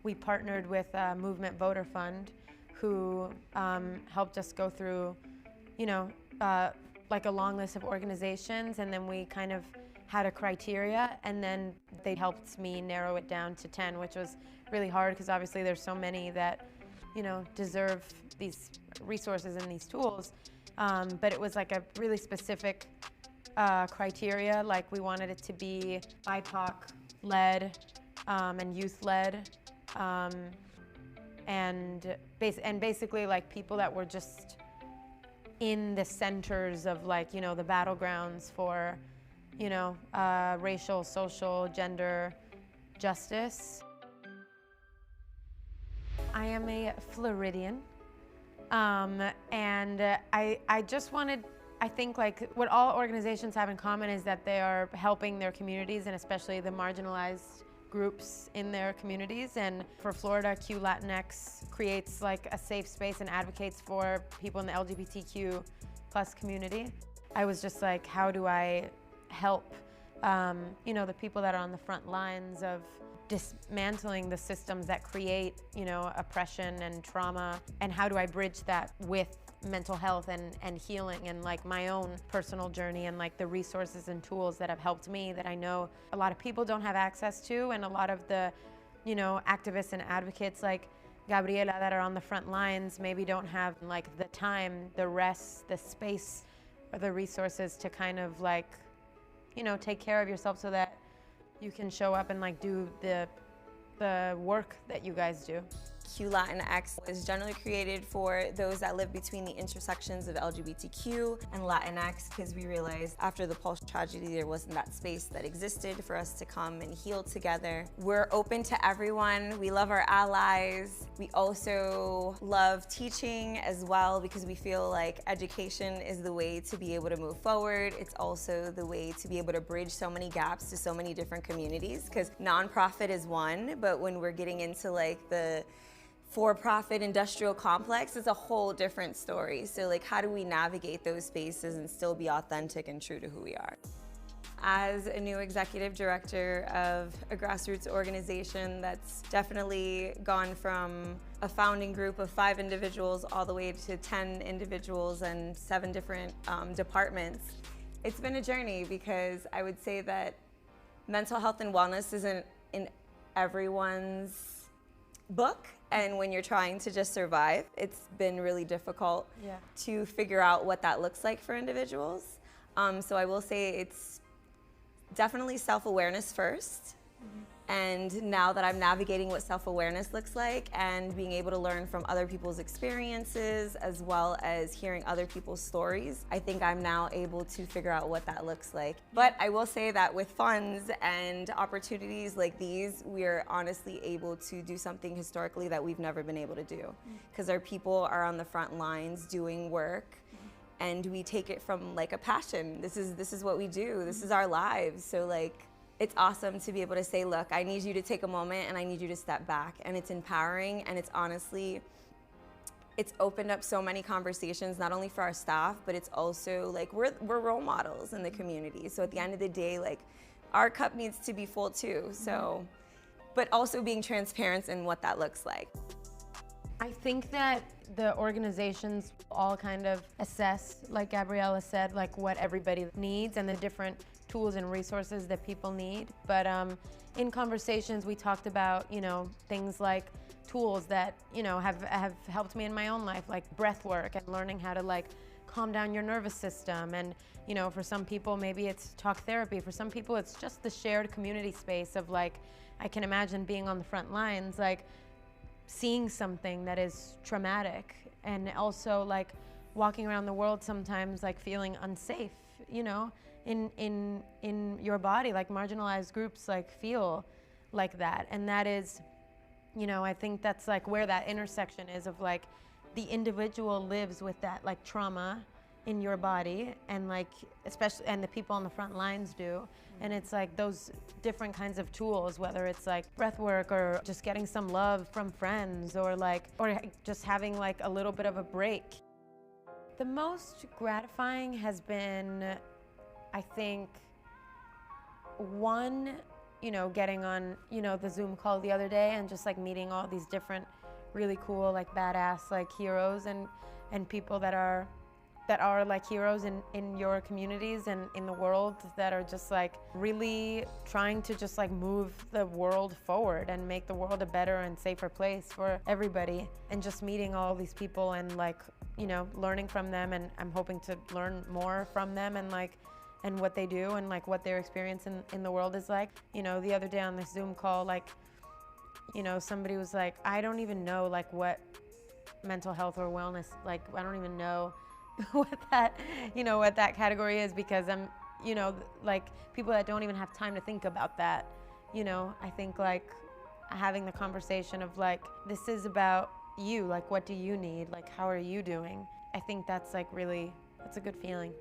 we partnered with Movement Voter Fund, who helped us go through, like a long list of organizations, and then we kind of had a criteria, and then they helped me narrow it down to 10, which was really hard because obviously there's so many that, deserve these resources and these tools. But it was like a really specific criteria. Like we wanted it to be BIPOC-led and youth-led, and basically like people that were just in the centers of like, the battlegrounds for, racial, social, gender justice. I am a Floridian, and I just wanted, I think like what all organizations have in common is that they are helping their communities, and especially the marginalized groups in their communities. And for Florida, Q Latinx creates like a safe space and advocates for people in the LGBTQ plus community. I was just like, how do I help, the people that are on the front lines of dismantling the systems that create, oppression and trauma, and how do I bridge that with mental health and healing and like my own personal journey and like the resources and tools that have helped me that I know a lot of people don't have access to, and a lot of the, activists and advocates like Gabriella that are on the front lines maybe don't have like the time, the rest, the space, or the resources to kind of like, take care of yourself so that you can show up and like do the work that you guys do. Q Latinx is generally created for those that live between the intersections of LGBTQ and Latinx, because we realized after the Pulse tragedy there wasn't that space that existed for us to come and heal together. We're open to everyone. We love our allies. We also love teaching as well, because we feel like education is the way to be able to move forward. It's also the way to be able to bridge so many gaps to so many different communities, because nonprofit is one, but when we're getting into like the for-profit industrial complex, it's a whole different story. So like, how do we navigate those spaces and still be authentic and true to who we are? As a new executive director of a grassroots organization that's definitely gone from a founding group of 5 individuals all the way to 10 individuals and 7 different departments, it's been a journey, because I would say that mental health and wellness isn't in everyone's book, and when you're trying to just survive, it's been really difficult to figure out what that looks like for individuals. So I will say it's definitely self-awareness first. And now that I'm navigating what self-awareness looks like and being able to learn from other people's experiences as well as hearing other people's stories, I think I'm now able to figure out what that looks like. But I will say that with funds and opportunities like these, we're honestly able to do something historically that we've never been able to do, because our people are on the front lines doing work, and we take it from like a passion. This is what we do. This is our lives. So like, it's awesome to be able to say, look, I need you to take a moment and I need you to step back. And it's empowering, and it's honestly, it's opened up so many conversations, not only for our staff, but it's also like, we're role models in the community. So at the end of the day, like, our cup needs to be full too. So, but also being transparent in what that looks like. I think that the organizations all kind of assess, like Gabriella said, like what everybody needs and the different tools and resources that people need. But in conversations, we talked about, things like tools that, have helped me in my own life, like breath work and learning how to like calm down your nervous system. And, for some people, maybe it's talk therapy. For some people, it's just the shared community space of like, I can imagine being on the front lines, like seeing something that is traumatic, and also like walking around the world sometimes like feeling unsafe, in your body, like marginalized groups like feel like that. And that is, I think that's like where that intersection is of like the individual lives with that like trauma in your body, and like especially, and the people on the front lines do. And it's like those different kinds of tools, whether it's like breath work or just getting some love from friends, or just having like a little bit of a break. The most gratifying has been, I think, one, you know, getting on, you know, the Zoom call the other day and just like meeting all these different really cool, like badass, like heroes and people that are like heroes in your communities and in the world, that are just like really trying to just like move the world forward and make the world a better and safer place for everybody. And just meeting all these people and like, you know, learning from them, and I'm hoping to learn more from them and like, and what they do and like what their experience in the world is like. You know, the other day on this Zoom call, like, you know, somebody was like, I don't even know like what mental health or wellness, like I don't even know what that, you know, what that category is, because I'm, you know, like people that don't even have time to think about that. You know, I think like having the conversation of like, this is about you, like what do you need, like how are you doing? I think that's like really, that's a good feeling.